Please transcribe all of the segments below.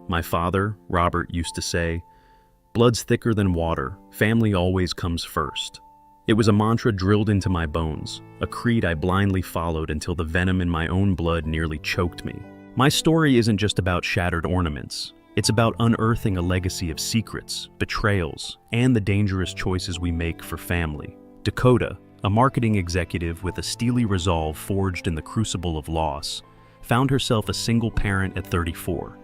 my father, Robert, used to say, "Blood's thicker than water, family always comes first." It was a mantra drilled into my bones, a creed I blindly followed until the venom in my own blood nearly choked me. My story isn't just about shattered ornaments. It's about unearthing a legacy of secrets, betrayals, and the dangerous choices we make for family. Dakota, a marketing executive with a steely resolve forged in the crucible of loss, found herself a single parent at 34.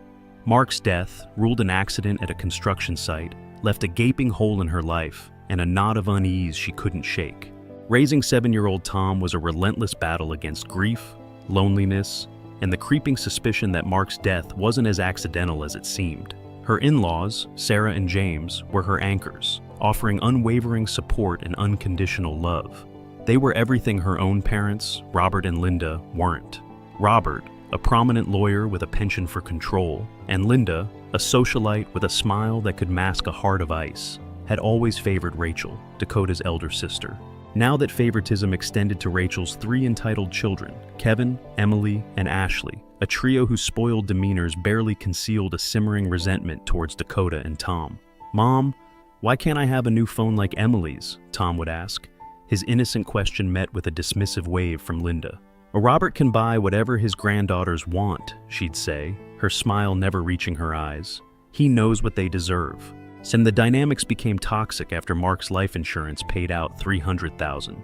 Mark's death, ruled an accident at a construction site, left a gaping hole in her life and a knot of unease she couldn't shake. Raising 7-year-old Tom was a relentless battle against grief, loneliness, and the creeping suspicion that Mark's death wasn't as accidental as it seemed. Her in-laws, Sarah and James, were her anchors, offering unwavering support and unconditional love. They were everything her own parents, Robert and Linda, weren't. Robert, a prominent lawyer with a penchant for control, and Linda, a socialite with a smile that could mask a heart of ice, had always favored Rachel, Dakota's elder sister. Now that favoritism extended to Rachel's 3 entitled children, Kevin, Emily, and Ashley, a trio whose spoiled demeanors barely concealed a simmering resentment towards Dakota and Tom. "Mom, why can't I have a new phone like Emily's?" Tom would ask. His innocent question met with a dismissive wave from Linda. "Robert can buy whatever his granddaughters want," she'd say, her smile never reaching her eyes. "He knows what they deserve." And the dynamics became toxic after Mark's life insurance paid out $300,000.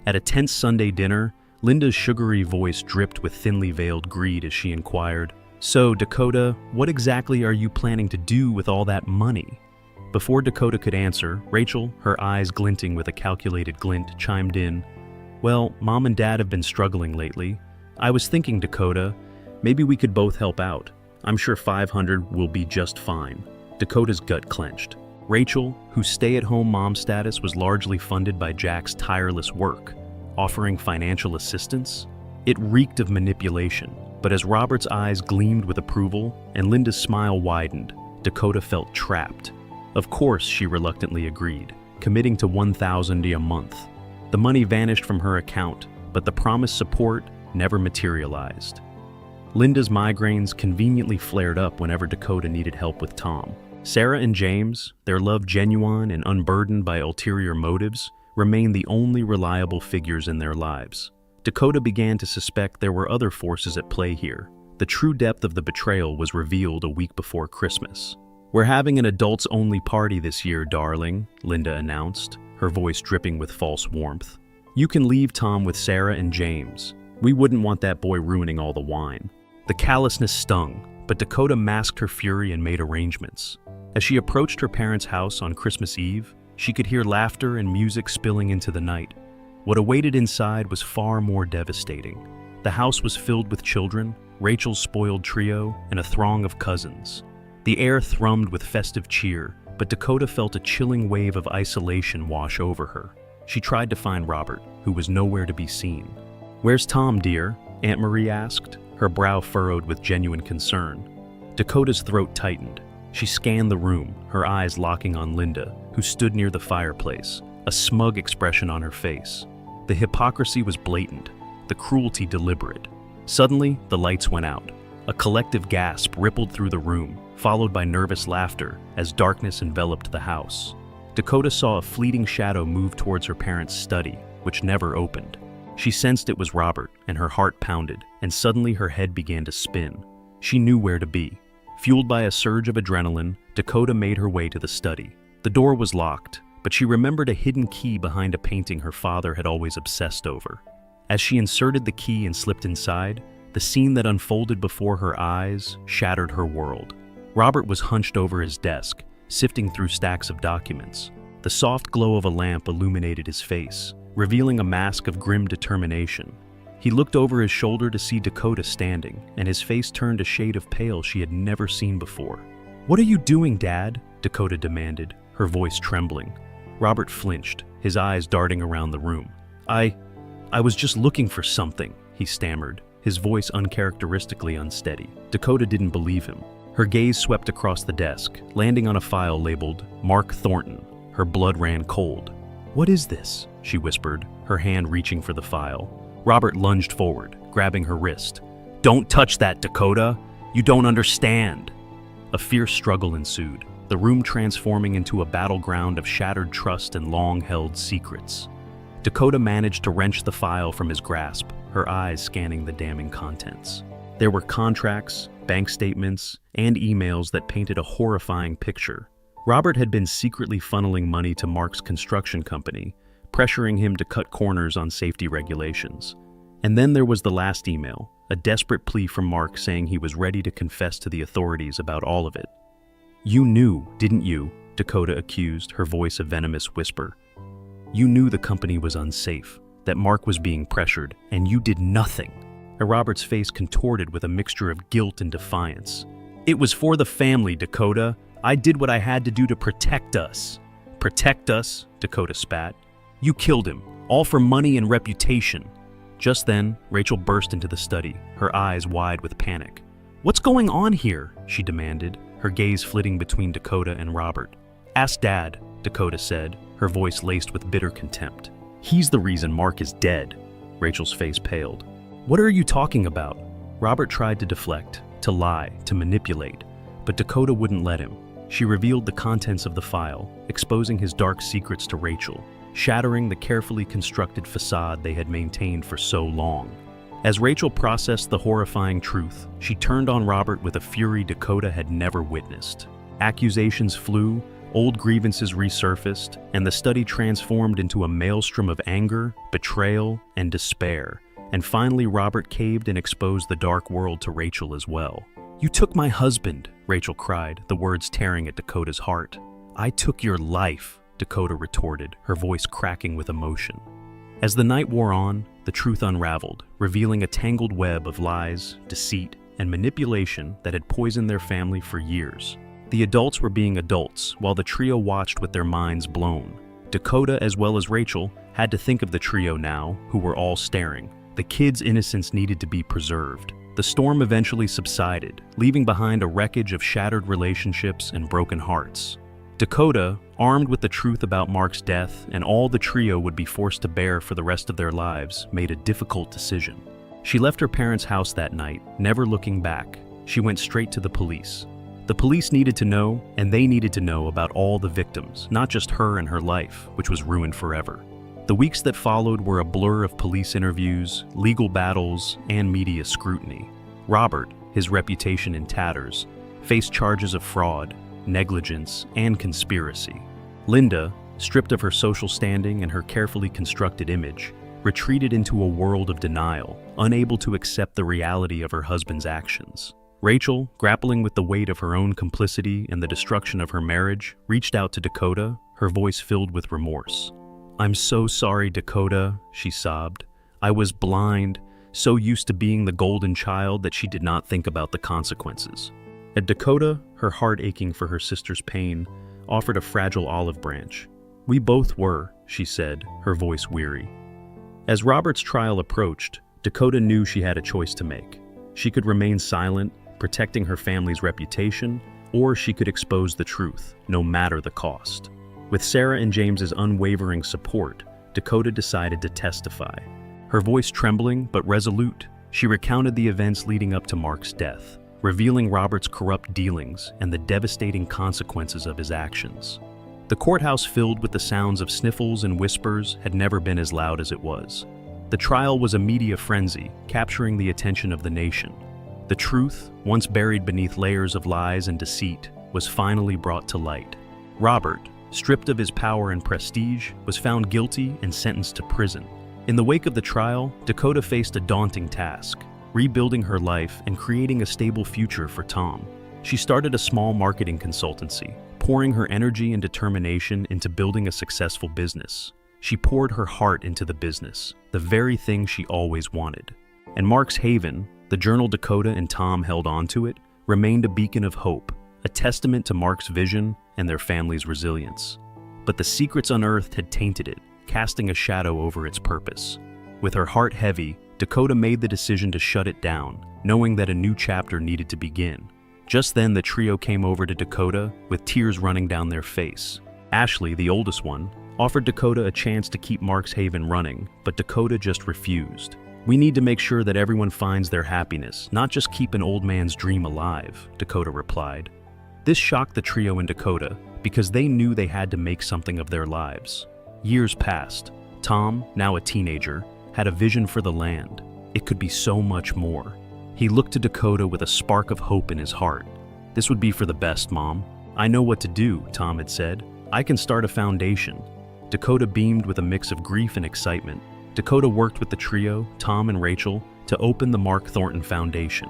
At a tense Sunday dinner, Linda's sugary voice dripped with thinly veiled greed as she inquired, "So, Dakota, what exactly are you planning to do with all that money?" Before Dakota could answer, Rachel, her eyes glinting with a calculated glint, chimed in, "Well, Mom and Dad have been struggling lately. I was thinking, Dakota, maybe we could both help out. I'm sure 500 will be just fine." Dakota's gut clenched. Rachel, whose stay-at-home mom status was largely funded by Jack's tireless work, offering financial assistance? It reeked of manipulation, but as Robert's eyes gleamed with approval and Linda's smile widened, Dakota felt trapped. Of course, she reluctantly agreed, committing to $1,000 a month. The money vanished from her account, but the promised support never materialized. Linda's migraines conveniently flared up whenever Dakota needed help with Tom. Sarah and James, their love genuine and unburdened by ulterior motives, remained the only reliable figures in their lives. Dakota began to suspect there were other forces at play here. The true depth of the betrayal was revealed a week before Christmas. "We're having an adults-only party this year, darling," Linda announced, her voice dripping with false warmth. "You can leave Tom with Sarah and James. We wouldn't want that boy ruining all the wine." The callousness stung, but Dakota masked her fury and made arrangements. As she approached her parents' house on Christmas Eve, she could hear laughter and music spilling into the night. What awaited inside was far more devastating. The house was filled with children, Rachel's spoiled trio, and a throng of cousins. The air thrummed with festive cheer, but Dakota felt a chilling wave of isolation wash over her. She tried to find Robert, who was nowhere to be seen. "Where's Tom, dear?" Aunt Marie asked, her brow furrowed with genuine concern. Dakota's throat tightened. She scanned the room, her eyes locking on Linda, who stood near the fireplace, a smug expression on her face. The hypocrisy was blatant, the cruelty deliberate. Suddenly, the lights went out. A collective gasp rippled through the room, followed by nervous laughter as darkness enveloped the house. Dakota saw a fleeting shadow move towards her parents' study, which never opened. She sensed it was Robert, and her heart pounded, and suddenly her head began to spin. She knew where to be. Fueled by a surge of adrenaline, Dakota made her way to the study. The door was locked, but she remembered a hidden key behind a painting her father had always obsessed over. As she inserted the key and slipped inside, the scene that unfolded before her eyes shattered her world. Robert was hunched over his desk, sifting through stacks of documents. The soft glow of a lamp illuminated his face, revealing a mask of grim determination. He looked over his shoulder to see Dakota standing, and his face turned a shade of pale she had never seen before. "What are you doing, Dad?" Dakota demanded, her voice trembling. Robert flinched, his eyes darting around the room. I was just looking for something," he stammered, his voice uncharacteristically unsteady. Dakota didn't believe him. Her gaze swept across the desk, landing on a file labeled Mark Thornton. Her blood ran cold. "What is this?" she whispered, her hand reaching for the file. Robert lunged forward, grabbing her wrist. "Don't touch that, Dakota! You don't understand!" A fierce struggle ensued, the room transforming into a battleground of shattered trust and long-held secrets. Dakota managed to wrench the file from his grasp, her eyes scanning the damning contents. There were contracts, bank statements, and emails that painted a horrifying picture. Robert had been secretly funneling money to Mark's construction company, pressuring him to cut corners on safety regulations. And then there was the last email, a desperate plea from Mark saying he was ready to confess to the authorities about all of it. "You knew, didn't you?" Dakota accused, her voice a venomous whisper. "You knew the company was unsafe, that Mark was being pressured, and you did nothing." Robert's face contorted with a mixture of guilt and defiance. "It was for the family, Dakota. I did what I had to do to protect us." "Protect us?" Dakota spat. "You killed him, all for money and reputation." Just then, Rachel burst into the study, her eyes wide with panic. "What's going on here?" she demanded, her gaze flitting between Dakota and Robert. "Ask Dad," Dakota said, her voice laced with bitter contempt. "He's the reason Mark is dead." Rachel's face paled. "What are you talking about?" Robert tried to deflect, to lie, to manipulate, but Dakota wouldn't let him. She revealed the contents of the file, exposing his dark secrets to Rachel, shattering the carefully constructed facade they had maintained for so long. As Rachel processed the horrifying truth, she turned on Robert with a fury Dakota had never witnessed. Accusations flew, old grievances resurfaced, and the study transformed into a maelstrom of anger, betrayal, and despair. And finally, Robert caved and exposed the dark world to Rachel as well. "You took my husband," Rachel cried, the words tearing at Dakota's heart. "I took your life," Dakota retorted, her voice cracking with emotion. As the night wore on, the truth unraveled, revealing a tangled web of lies, deceit, and manipulation that had poisoned their family for years. The adults were being adults, while the trio watched with their minds blown. Dakota, as well as Rachel, had to think of the trio now, who were all staring. The kids' innocence needed to be preserved. The storm eventually subsided, leaving behind a wreckage of shattered relationships and broken hearts. Dakota, armed with the truth about Mark's death and all the trio would be forced to bear for the rest of their lives, made a difficult decision. She left her parents' house that night, never looking back. She went straight to the police. The police needed to know, and they needed to know about all the victims, not just her and her life, which was ruined forever. The weeks that followed were a blur of police interviews, legal battles, and media scrutiny. Robert, his reputation in tatters, faced charges of fraud, negligence, and conspiracy. Linda, stripped of her social standing and her carefully constructed image, retreated into a world of denial, unable to accept the reality of her husband's actions. Rachel, grappling with the weight of her own complicity and the destruction of her marriage, reached out to Dakota, her voice filled with remorse. "I'm so sorry, Dakota," she sobbed. "I was blind, so used to being the golden child that she did not think about the consequences." And Dakota, her heart aching for her sister's pain, offered a fragile olive branch. "We both were," she said, her voice weary. As Robert's trial approached, Dakota knew she had a choice to make. She could remain silent, protecting her family's reputation, or she could expose the truth, no matter the cost. With Sarah and James's unwavering support, Dakota decided to testify. Her voice trembling but resolute, she recounted the events leading up to Mark's death, revealing Robert's corrupt dealings and the devastating consequences of his actions. The courthouse, filled with the sounds of sniffles and whispers, had never been as loud as it was. The trial was a media frenzy, capturing the attention of the nation. The truth, once buried beneath layers of lies and deceit, was finally brought to light. Robert, stripped of his power and prestige, was found guilty and sentenced to prison. In the wake of the trial, Dakota faced a daunting task: rebuilding her life and creating a stable future for Tom. She started a small marketing consultancy, pouring her energy and determination into building a successful business. She poured her heart into the business, the very thing she always wanted. And Mark's haven, the journal Dakota and Tom held onto it, remained a beacon of hope, a testament to Mark's vision and their family's resilience. But the secrets unearthed had tainted it, casting a shadow over its purpose. With her heart heavy, Dakota made the decision to shut it down, knowing that a new chapter needed to begin. Just then, the trio came over to Dakota, with tears running down their face. Ashley, the oldest one, offered Dakota a chance to keep Mark's haven running, but Dakota just refused. "We need to make sure that everyone finds their happiness, not just keep an old man's dream alive," Dakota replied. This shocked the trio in Dakota because they knew they had to make something of their lives. Years passed. Tom, now a teenager, had a vision for the land. It could be so much more. He looked to Dakota with a spark of hope in his heart. "This would be for the best, Mom. I know what to do," Tom had said. "I can start a foundation." Dakota beamed with a mix of grief and excitement. Dakota worked with the trio, Tom and Rachel, to open the Mark Thornton Foundation.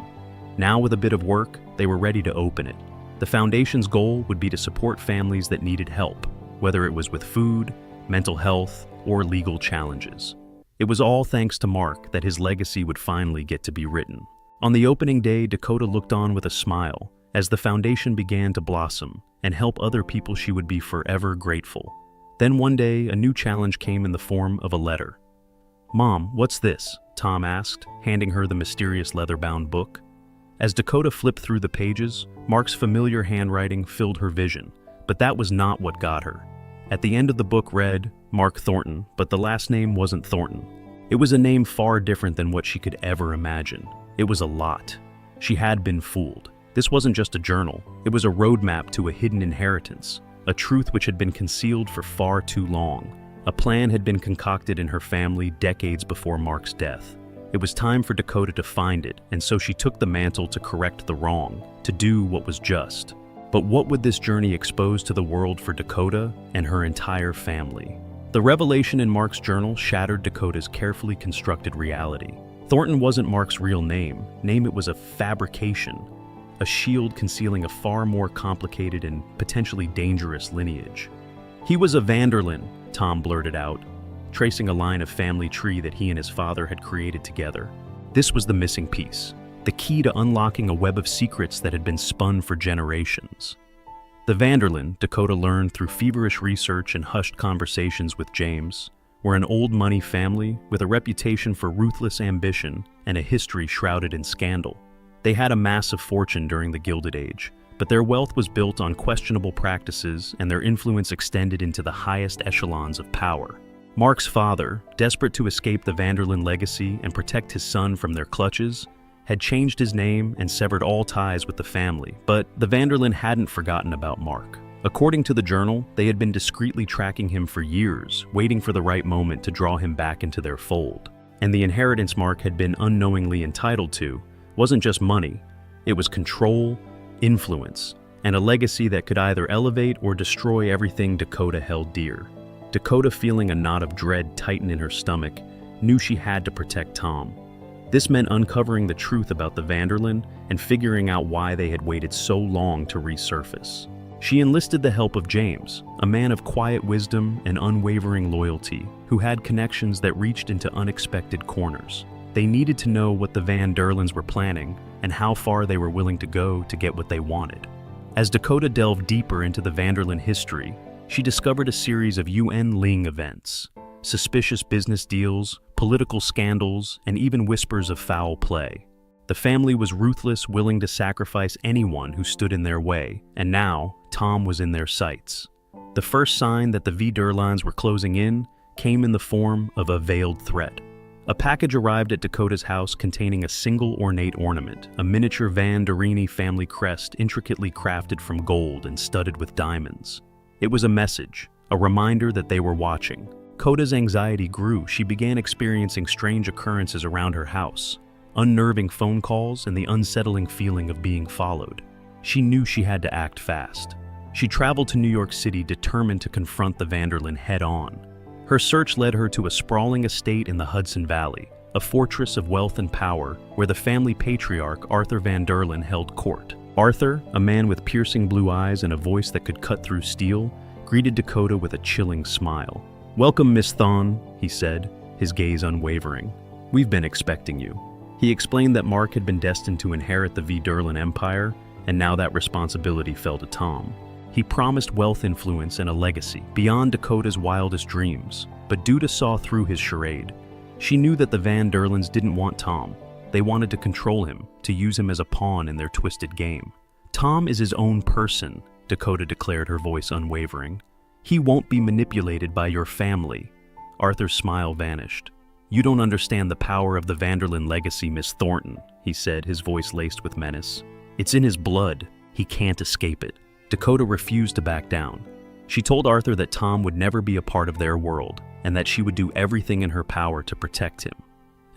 Now, with a bit of work, they were ready to open it. The foundation's goal would be to support families that needed help, whether it was with food, mental health, or legal challenges. It was all thanks to Mark that his legacy would finally get to be written. On the opening day, Dakota looked on with a smile as the foundation began to blossom and help other people she would be forever grateful. Then one day, a new challenge came in the form of a letter. "Mom, what's this?" Tom asked, handing her the mysterious leather-bound book. As Dakota flipped through the pages, Mark's familiar handwriting filled her vision, but that was not what got her. At the end of the book read, Mark Thornton, but the last name wasn't Thornton. It was a name far different than what she could ever imagine. It was a lot. She had been fooled. This wasn't just a journal. It was a roadmap to a hidden inheritance, a truth which had been concealed for far too long. A plan had been concocted in her family decades before Mark's death. It was time for Dakota to find it, and so she took the mantle to correct the wrong, to do what was just. But what would this journey expose to the world for Dakota and her entire family? The revelation in Mark's journal shattered Dakota's carefully constructed reality. Thornton wasn't Mark's real name. It was a fabrication, a shield concealing a far more complicated and potentially dangerous lineage. "He was a Vanderlyn," Tom blurted out, tracing a line of family tree that he and his father had created together. This was the missing piece, the key to unlocking a web of secrets that had been spun for generations. The Vanderlyn, Dakota learned through feverish research and hushed conversations with James, were an old money family with a reputation for ruthless ambition and a history shrouded in scandal. They had a massive fortune during the Gilded Age, but their wealth was built on questionable practices and their influence extended into the highest echelons of power. Mark's father, desperate to escape the Vanderlyn legacy and protect his son from their clutches, had changed his name and severed all ties with the family, but the Vanderlyn hadn't forgotten about Mark. According to the journal, they had been discreetly tracking him for years, waiting for the right moment to draw him back into their fold. And the inheritance Mark had been unknowingly entitled to wasn't just money, it was control, influence, and a legacy that could either elevate or destroy everything Dakota held dear. Dakota, feeling a knot of dread tighten in her stomach, knew she had to protect Tom. This meant uncovering the truth about the Vanderlyn and figuring out why they had waited so long to resurface. She enlisted the help of James, a man of quiet wisdom and unwavering loyalty, who had connections that reached into unexpected corners. They needed to know what the Vanderlyns were planning and how far they were willing to go to get what they wanted. As Dakota delved deeper into the Vanderlyn history, she discovered a series of Yuen Ling events, suspicious business deals, political scandals, and even whispers of foul play. The family was ruthless, willing to sacrifice anyone who stood in their way, and now Tom was in their sights. The first sign that the Vanderlyns were closing in came in the form of a veiled threat. A package arrived at Dakota's house containing a single ornate ornament, a miniature Van Derini family crest intricately crafted from gold and studded with diamonds. It was a message, a reminder that they were watching. Dakota's anxiety grew. She began experiencing strange occurrences around her house, unnerving phone calls and the unsettling feeling of being followed. She knew she had to act fast. She traveled to New York City determined to confront the Vanderlyn head-on. Her search led her to a sprawling estate in the Hudson Valley, a fortress of wealth and power where the family patriarch Arthur Vanderlyn held court. Arthur, a man with piercing blue eyes and a voice that could cut through steel, greeted Dakota with a chilling smile. "Welcome, Miss Thorne," he said, his gaze unwavering. "We've been expecting you." He explained that Mark had been destined to inherit the Vanderlyn empire, and now that responsibility fell to Tom. He promised wealth, influence, and a legacy beyond Dakota's wildest dreams, but Duda saw through his charade. She knew that the Vanderlyns didn't want Tom. They wanted to control him, to use him as a pawn in their twisted game. "Tom is his own person," Dakota declared, her voice unwavering. "He won't be manipulated by your family." Arthur's smile vanished. "You don't understand the power of the Vanderlyn legacy, Miss Thornton," he said, his voice laced with menace. "It's in his blood. He can't escape it." Dakota refused to back down. She told Arthur that Tom would never be a part of their world and that she would do everything in her power to protect him.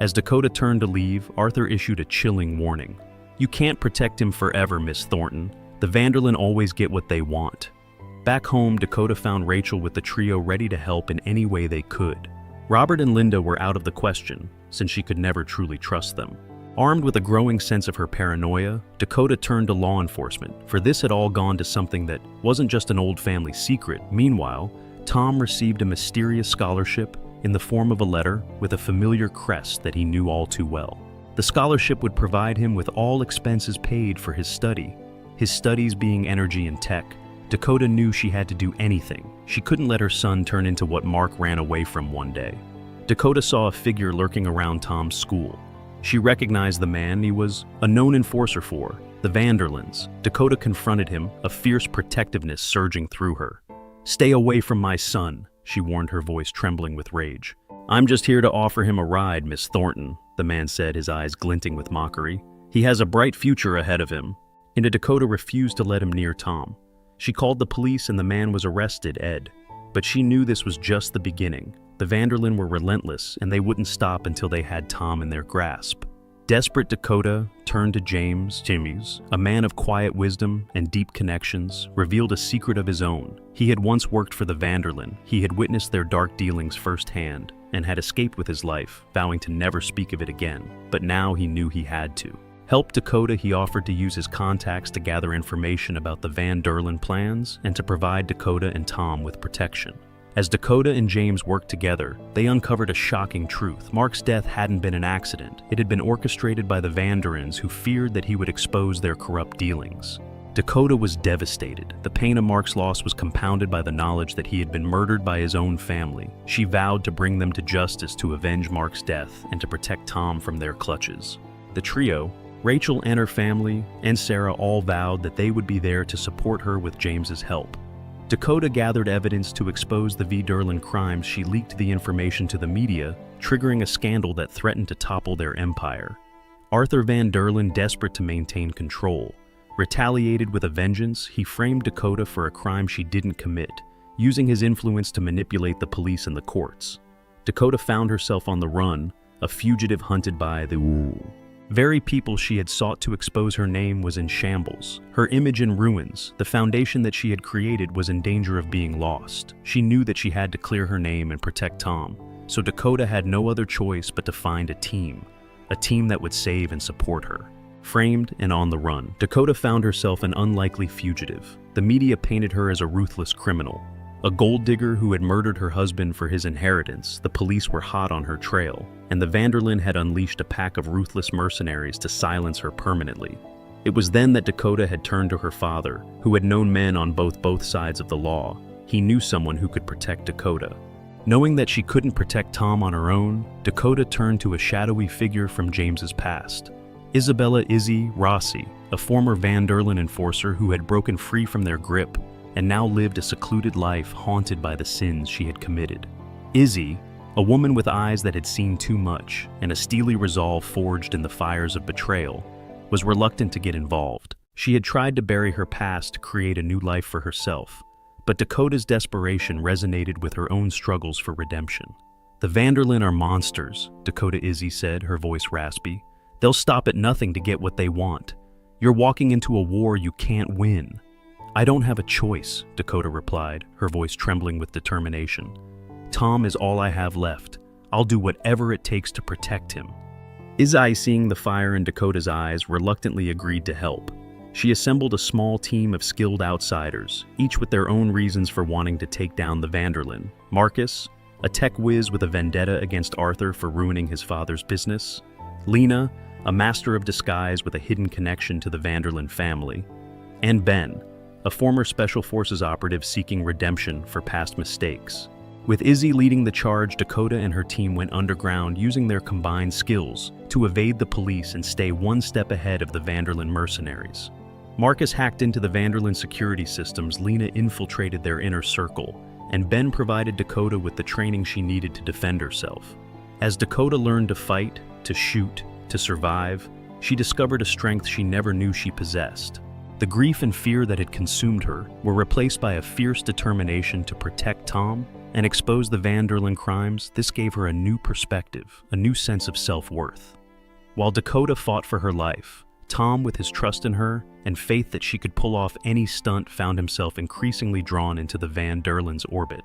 As Dakota turned to leave, Arthur issued a chilling warning. "You can't protect him forever, Miss Thornton. The Vanderlyn always get what they want." Back home, Dakota found Rachel with the trio ready to help in any way they could. Robert and Linda were out of the question, since she could never truly trust them. Armed with a growing sense of her paranoia, Dakota turned to law enforcement, for this had all gone to something that wasn't just an old family secret. Meanwhile, Tom received a mysterious scholarship in the form of a letter with a familiar crest that he knew all too well. The scholarship would provide him with all expenses paid for his studies being energy and tech. Dakota knew she had to do anything. She couldn't let her son turn into what Mark ran away from one day. Dakota saw a figure lurking around Tom's school. She recognized the man he was a known enforcer for, the Vanderlyns. Dakota confronted him, a fierce protectiveness surging through her. "Stay away from my son," she warned, her voice trembling with rage. "I'm just here to offer him a ride, Miss Thornton," the man said, his eyes glinting with mockery. "He has a bright future ahead of him." And Dakota refused to let him near Tom. She called the police and the man was arrested, Ed. But she knew this was just the beginning. The Vanderlyn were relentless and they wouldn't stop until they had Tom in their grasp. Desperate, Dakota turned to James Timms, a man of quiet wisdom and deep connections, revealed a secret of his own. He had once worked for the Vanderlyn. He had witnessed their dark dealings firsthand and had escaped with his life, vowing to never speak of it again. But now he knew he had to. Help Dakota, he offered to use his contacts to gather information about the Vanderlyn plans and to provide Dakota and Tom with protection. As Dakota and James worked together, they uncovered a shocking truth. Mark's death hadn't been an accident. It had been orchestrated by the Vanderlyns, who feared that he would expose their corrupt dealings. Dakota was devastated. The pain of Mark's loss was compounded by the knowledge that he had been murdered by his own family. She vowed to bring them to justice to avenge Mark's death and to protect Tom from their clutches. The trio, Rachel and her family, and Sarah, all vowed that they would be there to support her with James's help. Dakota gathered evidence to expose the Vanderlyn crimes. She leaked the information to the media, triggering a scandal that threatened to topple their empire. Arthur Vanderlyn, desperate to maintain control, retaliated with a vengeance. He framed Dakota for a crime she didn't commit, using his influence to manipulate the police and the courts. Dakota found herself on the run, a fugitive hunted by the very people she had sought to expose. Her name was in shambles, her image in ruins. The foundation that she had created was in danger of being lost. She knew that she had to clear her name and protect Tom, so Dakota had no other choice but to find a team that would save and support her. Framed and on the run, Dakota found herself an unlikely fugitive. The media painted her as a ruthless criminal, a gold digger who had murdered her husband for his inheritance. The police were hot on her trail, and the Vanderlyn had unleashed a pack of ruthless mercenaries to silence her permanently. It was then that Dakota had turned to her father, who had known men on both sides of the law. He knew someone who could protect Dakota. Knowing that she couldn't protect Tom on her own, Dakota turned to a shadowy figure from James's past. Isabella "Izzy" Rossi, a former Vanderlyn enforcer who had broken free from their grip and now lived a secluded life haunted by the sins she had committed. Izzy, a woman with eyes that had seen too much and a steely resolve forged in the fires of betrayal, was reluctant to get involved. She had tried to bury her past to create a new life for herself, but Dakota's desperation resonated with her own struggles for redemption. "The Vanderlyn are monsters," Dakota Izzy said, her voice raspy. "They'll stop at nothing to get what they want. You're walking into a war you can't win." "I don't have a choice," Dakota replied, her voice trembling with determination. "Tom is all I have left. I'll do whatever it takes to protect him." Izzy, seeing the fire in Dakota's eyes, reluctantly agreed to help. She assembled a small team of skilled outsiders, each with their own reasons for wanting to take down the Vanderlyn. Marcus, a tech whiz with a vendetta against Arthur for ruining his father's business. Lena, a master of disguise with a hidden connection to the Vanderlyn family. And Ben, a former Special Forces operative seeking redemption for past mistakes. With Izzy leading the charge, Dakota and her team went underground, using their combined skills to evade the police and stay one step ahead of the Vanderlyn mercenaries. Marcus hacked into the Vanderlyn security systems, Lena infiltrated their inner circle, and Ben provided Dakota with the training she needed to defend herself. As Dakota learned to fight, to shoot, to survive, she discovered a strength she never knew she possessed. The grief and fear that had consumed her were replaced by a fierce determination to protect Tom and expose the Van der Linde crimes. This gave her a new perspective, a new sense of self-worth. While Dakota fought for her life, Tom, with his trust in her and faith that she could pull off any stunt, found himself increasingly drawn into the Van der Linde's orbit.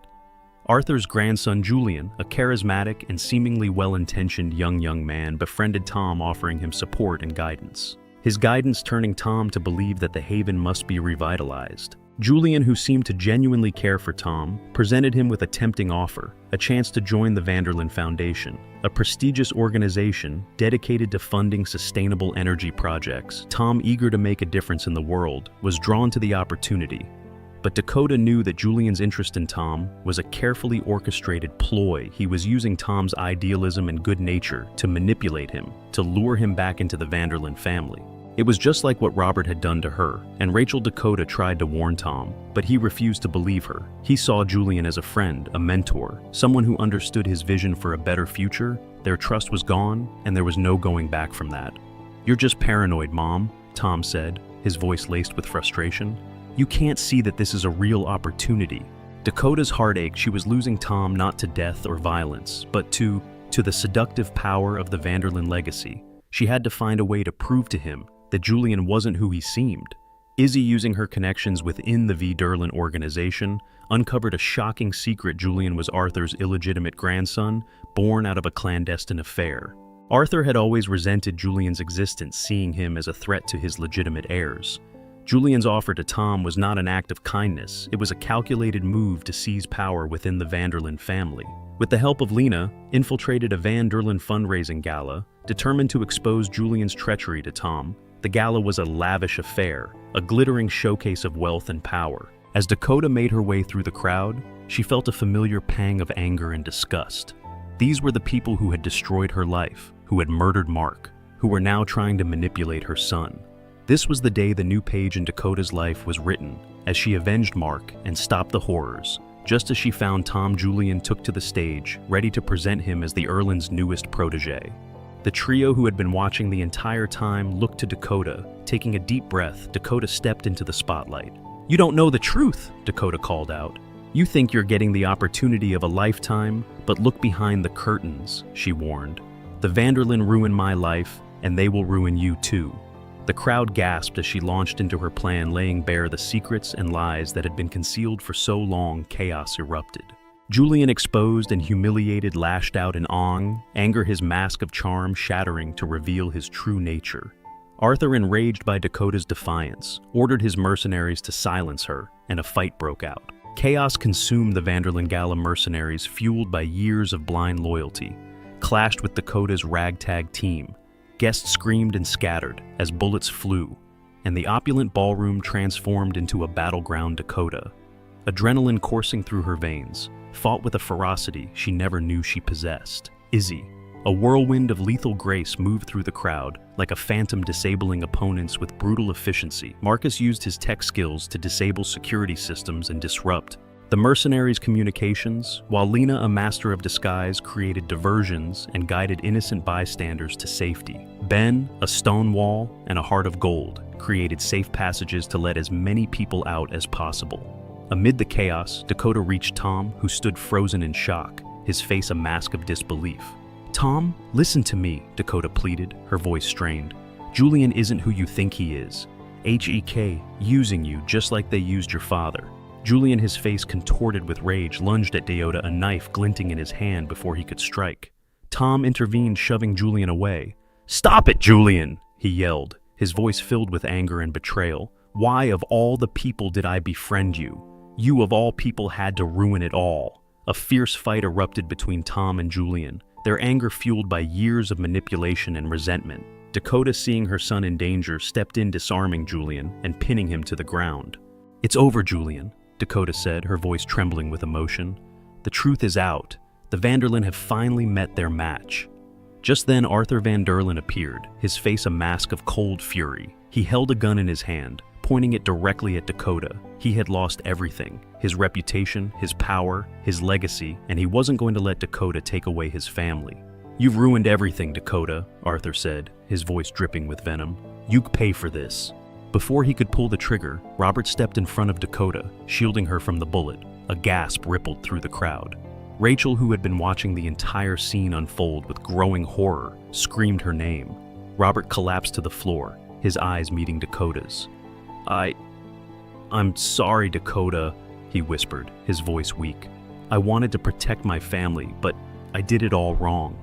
Arthur's grandson Julian, a charismatic and seemingly well-intentioned young man, befriended Tom, offering him support and guidance. His guidance turning Tom to believe that the haven must be revitalized. Julian, who seemed to genuinely care for Tom, presented him with a tempting offer, a chance to join the Van der Linde Foundation, a prestigious organization dedicated to funding sustainable energy projects. Tom, eager to make a difference in the world, was drawn to the opportunity. But Dakota knew that Julian's interest in Tom was a carefully orchestrated ploy. He was using Tom's idealism and good nature to manipulate him, to lure him back into the Van der Linde family. It was just like what Robert had done to her, and Rachel Dakota tried to warn Tom, but he refused to believe her. He saw Julian as a friend, a mentor, someone who understood his vision for a better future. Their trust was gone, and there was no going back from that. "You're just paranoid, Mom," Tom said, his voice laced with frustration. "You can't see that this is a real opportunity." Dakota's heart ached. She was losing Tom not to death or violence, but to the seductive power of the Van der Linde legacy. She had to find a way to prove to him that Julian wasn't who he seemed. Izzy, using her connections within the Van der Linde organization, uncovered a shocking secret. Julian was Arthur's illegitimate grandson, born out of a clandestine affair. Arthur had always resented Julian's existence, seeing him as a threat to his legitimate heirs. Julian's offer to Tom was not an act of kindness. It was a calculated move to seize power within the Van der Linde family. With the help of Lena, infiltrated a Van der Linde fundraising gala, determined to expose Julian's treachery to Tom. The gala was a lavish affair, a glittering showcase of wealth and power. As Dakota made her way through the crowd, she felt a familiar pang of anger and disgust. These were the people who had destroyed her life, who had murdered Mark, who were now trying to manipulate her son. This was the day the new page in Dakota's life was written, as she avenged Mark and stopped the horrors. Just as she found Tom, Julian took to the stage, ready to present him as the Erlin's newest protege. The trio, who had been watching the entire time, looked to Dakota. Taking a deep breath, Dakota stepped into the spotlight. "You don't know the truth," Dakota called out. "You think you're getting the opportunity of a lifetime, but look behind the curtains," she warned. "The Van der Linde ruined my life, and they will ruin you too." The crowd gasped as she launched into her plan, laying bare the secrets and lies that had been concealed for so long. Chaos erupted. Julian, exposed and humiliated, lashed out in anger, his mask of charm shattering to reveal his true nature. Arthur, enraged by Dakota's defiance, ordered his mercenaries to silence her, and a fight broke out. Chaos consumed the Van der Linde Gala. Mercenaries, fueled by years of blind loyalty, clashed with Dakota's ragtag team. Guests screamed and scattered as bullets flew, and the opulent ballroom transformed into a battleground. Dakota, adrenaline coursing through her veins, fought with a ferocity she never knew she possessed. Izzy, a whirlwind of lethal grace, moved through the crowd like a phantom, disabling opponents with brutal efficiency. Marcus used his tech skills to disable security systems and disrupt the mercenaries' communications, while Lena, a master of disguise, created diversions and guided innocent bystanders to safety. Ben, a stone wall and a heart of gold, created safe passages to let as many people out as possible. Amid the chaos, Dakota reached Tom, who stood frozen in shock, his face a mask of disbelief. "Tom, listen to me," Dakota pleaded, her voice strained. "Julian isn't who you think he is. HEK, using you just like they used your father." Julian, his face contorted with rage, lunged at Dakota, a knife glinting in his hand before he could strike. Tom intervened, shoving Julian away. "Stop it, Julian!" he yelled, his voice filled with anger and betrayal. "Why, of all the people, did I befriend you? You, of all people, had to ruin it all." A fierce fight erupted between Tom and Julian, their anger fueled by years of manipulation and resentment. Dakota, seeing her son in danger, stepped in, disarming Julian and pinning him to the ground. "It's over, Julian," Dakota said, her voice trembling with emotion. "The truth is out. The Van der Linde have finally met their match." Just then, Arthur Van der Linde appeared, his face a mask of cold fury. He held a gun in his hand, pointing it directly at Dakota. He had lost everything: his reputation, his power, his legacy, and he wasn't going to let Dakota take away his family. "You've ruined everything, Dakota," Arthur said, his voice dripping with venom. "You pay for this." Before he could pull the trigger, Robert stepped in front of Dakota, shielding her from the bullet. A gasp rippled through the crowd. Rachel, who had been watching the entire scene unfold with growing horror, screamed her name. Robert collapsed to the floor, his eyes meeting Dakota's. I'm sorry, Dakota," he whispered, his voice weak. "I wanted to protect my family, but I did it all wrong."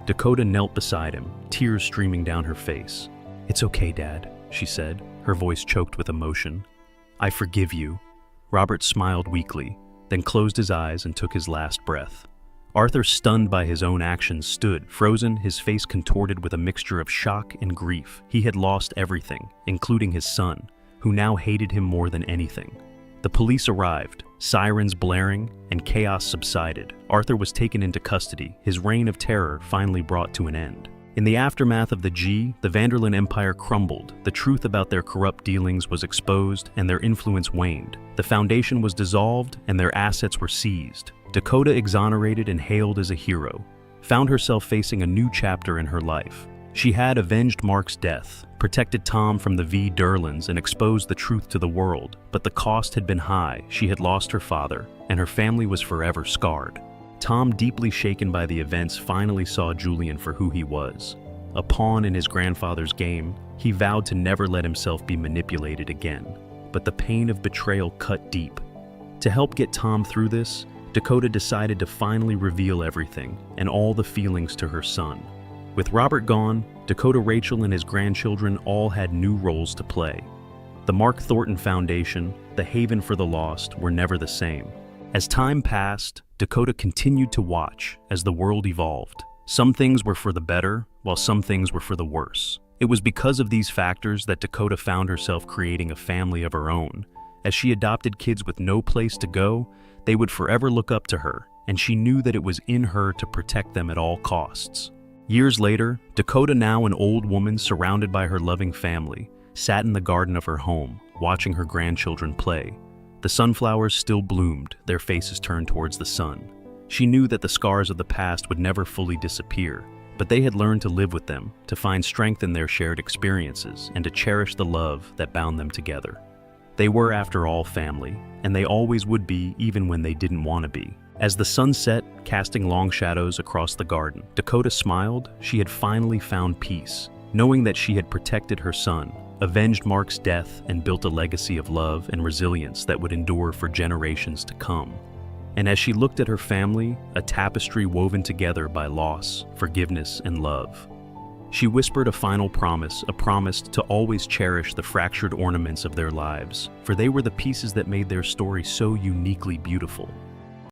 Dakota knelt beside him, tears streaming down her face. "It's okay, Dad," she said, her voice choked with emotion. "I forgive you." Robert smiled weakly, then closed his eyes and took his last breath. Arthur, stunned by his own actions, stood, frozen, his face contorted with a mixture of shock and grief. He had lost everything, including his son, who now hated him more than anything. The police arrived, sirens blaring, and chaos subsided. Arthur was taken into custody, his reign of terror finally brought to an end. In the aftermath of the Vanderlyn Empire crumbled, the truth about their corrupt dealings was exposed, and their influence waned. The Foundation was dissolved, and their assets were seized. Dakota, exonerated and hailed as a hero, found herself facing a new chapter in her life. She had avenged Mark's death, protected Tom from the Durlins, and exposed the truth to the world, but the cost had been high. She had lost her father, and her family was forever scarred. Tom, deeply shaken by the events, finally saw Julian for who he was. A pawn in his grandfather's game, he vowed to never let himself be manipulated again. But the pain of betrayal cut deep. To help get Tom through this, Dakota decided to finally reveal everything and all the feelings to her son. With Robert gone, Dakota, Rachel, and his grandchildren all had new roles to play. The Mark Thornton Foundation, the haven for the lost, were never the same. As time passed, Dakota continued to watch as the world evolved. Some things were for the better, while some things were for the worse. It was because of these factors that Dakota found herself creating a family of her own. As she adopted kids with no place to go, they would forever look up to her, and she knew that it was in her to protect them at all costs. Years later, Dakota, now an old woman surrounded by her loving family, sat in the garden of her home, watching her grandchildren play. The sunflowers still bloomed, their faces turned towards the sun. She knew that the scars of the past would never fully disappear, but they had learned to live with them, to find strength in their shared experiences, and to cherish the love that bound them together. They were, after all, family, and they always would be, even when they didn't want to be. As the sun set, casting long shadows across the garden, Dakota smiled. She had finally found peace, knowing that she had protected her son, avenged Mark's death, and built a legacy of love and resilience that would endure for generations to come. And as she looked at her family, a tapestry woven together by loss, forgiveness, and love, she whispered a final promise, a promise to always cherish the fractured ornaments of their lives, for they were the pieces that made their story so uniquely beautiful.